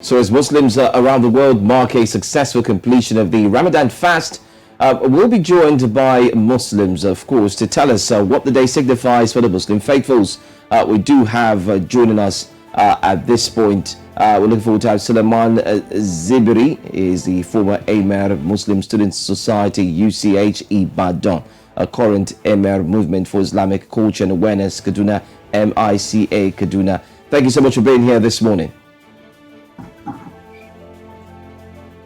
So as Muslims around the world mark a successful completion of the Ramadan fast, we'll be joined by Muslims, of course, to tell us what the day signifies for the Muslim faithfuls. We do have joining us at this point, we're looking forward to have Suleiman Zibri, is the former Emir of Muslim Students Society, UCH Ibadan, a current Emir Movement for Islamic Culture and Awareness, Kaduna, MICA Kaduna. Thank you so much for being here this morning.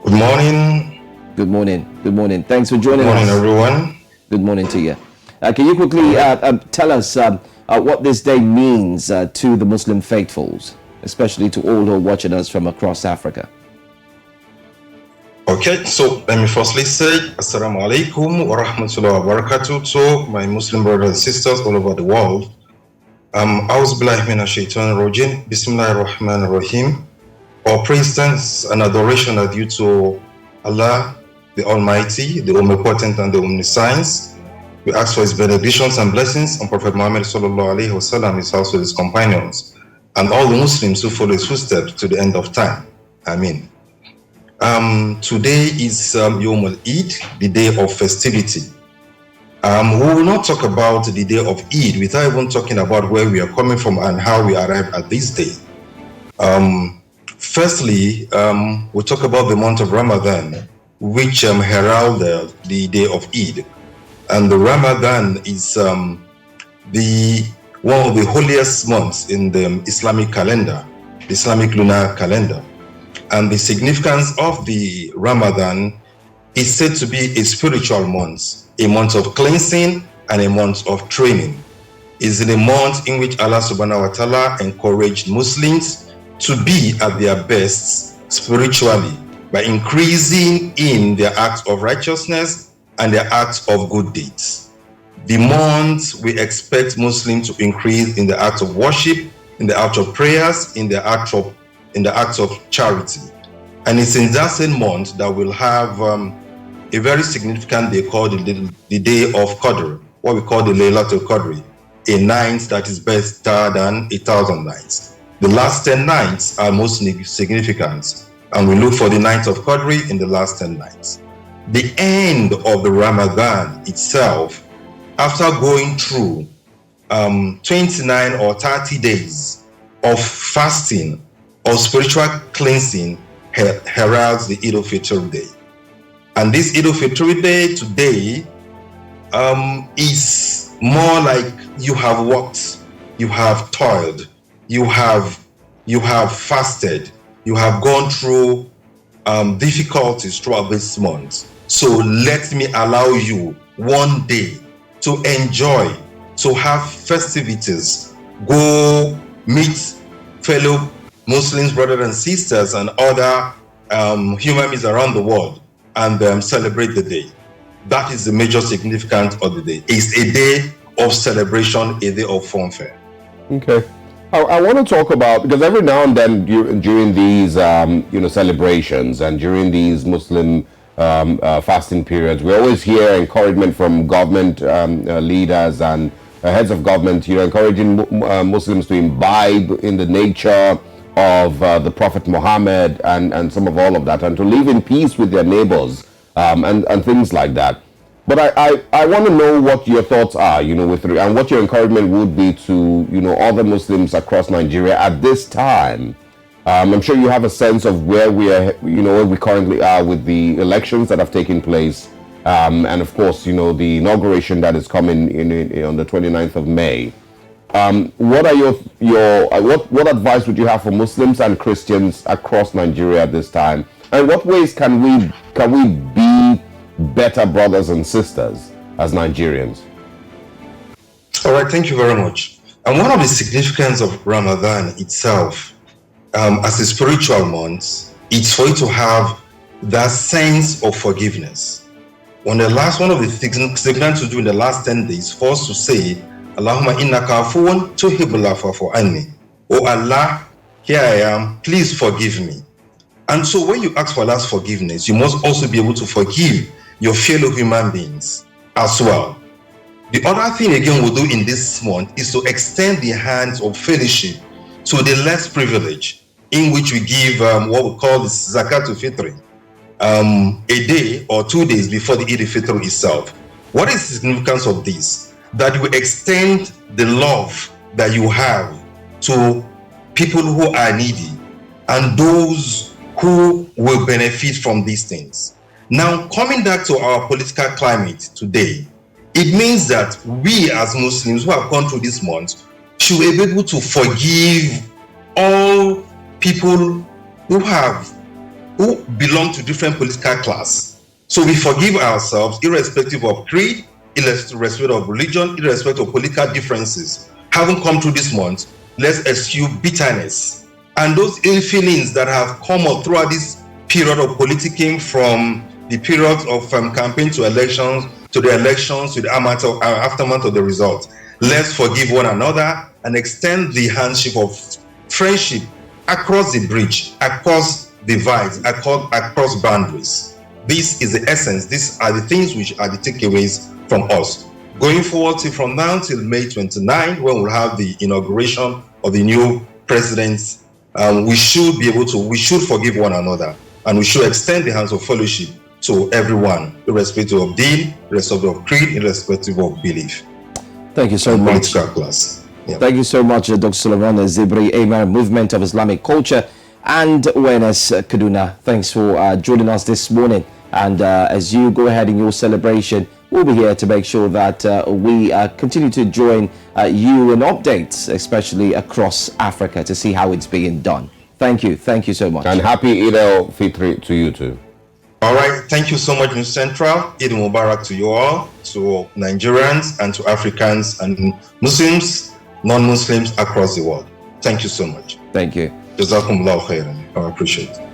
Good morning. Good morning. Good morning. Thanks for joining us. Good morning, everyone. Good morning to you. Can you quickly tell us what this day means to the Muslim faithfuls, especially to all who are watching us from across Africa? Okay, so let me firstly say Assalamu alaikum wa rahmatullahi wa barakatuh to my Muslim brothers and sisters all over the world. A'udhu billahi minash shaitanir rajim. Bismillahir rahmanir rahim. Our praise, thanks, and adoration are due to Allah, the Almighty, the Omnipotent, and the Omniscience. We ask for His benedictions and blessings on Prophet Muhammad sallallahu alaihi wasallam, his household, his companions, and all the Muslims who follow his footsteps to the end of time. Amen. Today is Yom al-Eid, the day of festivity. We will not talk about the day of Eid without even talking about where we are coming from and how we arrived at this day. Firstly, we'll talk about the month of Ramadan, which heralded the day of Eid. And the Ramadan is one of the holiest months in the Islamic calendar, the Islamic lunar calendar. And the significance of the Ramadan is said to be a spiritual month, a month of cleansing and a month of training. It's a month in which Allah subhanahu wa ta'ala encouraged Muslims to be at their best spiritually by increasing in their acts of righteousness and their acts of good deeds. The month we expect Muslims to increase in the acts of worship, in the acts of prayers, in the acts of charity. And it's in that same month that we'll have a very significant day called the Day of Qadr, what we call the Laylatul Qadr, a night that is better than 1,000 nights. The last 10 nights are most significant, and we look for the night of Qadr in the last 10 nights. The end of the Ramadan itself, after going through 29 or 30 days of fasting or spiritual cleansing, heralds the Eid al-Fitr day. And this Eid al-Fitr day today is more like you have worked, you have toiled, you have fasted, you have gone through difficulties throughout this month. So let me allow you one day to enjoy, to have festivities, go meet fellow Muslims, brothers and sisters, and other human beings around the world, and celebrate the day. That is the major significance of the day. It's a day of celebration, a day of fanfare. Okay. I want to talk about, because every now and then during these celebrations and during these Muslim fasting periods, we always hear encouragement from government leaders and heads of government, encouraging Muslims to imbibe in the nature of the Prophet Muhammad and some of all of that, and to live in peace with their neighbors and things like that. But I want to know what your thoughts are, and what your encouragement would be to, other Muslims across Nigeria at this time. I'm sure you have a sense of where we are, where we currently are with the elections that have taken place, and of course, the inauguration that is coming on the 29th of May. What are what advice would you have for Muslims and Christians across Nigeria at this time, and what ways can we be better brothers and sisters as Nigerians? All right, thank you very much. And one of the significance of Ramadan itself, as a spiritual month, it's for you to have that sense of forgiveness. One of the significance to do in the last 10 days, for us to say, Allahumma innaka afuwun tuhibbul afwa fa'fu anni. Oh Allah, here I am, please forgive me. And so when you ask for Allah's forgiveness, you must also be able to forgive your fellow human beings as well. The other thing again we'll do in this month is to extend the hands of fellowship to the less privileged. in which we give what we call the Zakat Fitri a day or 2 days before the Eid al-Fitr itself. What is the significance of this? That you extend the love that you have to people who are needy and those who will benefit from these things. Now, coming back to our political climate today, it means that we as Muslims who have gone through this month should be able to forgive all people who belong to different political class. So we forgive ourselves irrespective of creed, irrespective of religion, irrespective of political differences. Having come through this month, let's eschew bitterness and those ill feelings that have come up throughout this period of politicking, from the period of campaign to elections, to the elections, to the aftermath of the result. Let's forgive one another and extend the handshake of friendship across the bridge, across divides, across boundaries. This is the essence. These are the things which are the takeaways from us. Going forward from now till May 29, when we'll have the inauguration of the new president, we should forgive one another, and we should extend the hands of fellowship to everyone, irrespective of deen, irrespective of creed, irrespective of belief. Thank you so much. Political class. Yeah. Thank you so much, Dr. Solomon Zibri, Emir, Movement of Islamic Culture and Awareness, Kaduna. Thanks for joining us this morning. And as you go ahead in your celebration, we'll be here to make sure that we continue to join you in updates, especially across Africa, to see how it's being done. Thank you. Thank you so much. And happy Eid al-Fitr to you too. All right. Thank you so much, Ms. Central. Eid Mubarak to you all, to Nigerians and to Africans and Muslims, non-Muslims across the world. Thank you so much. Thank you. Jazakumullahu khairan. I appreciate it.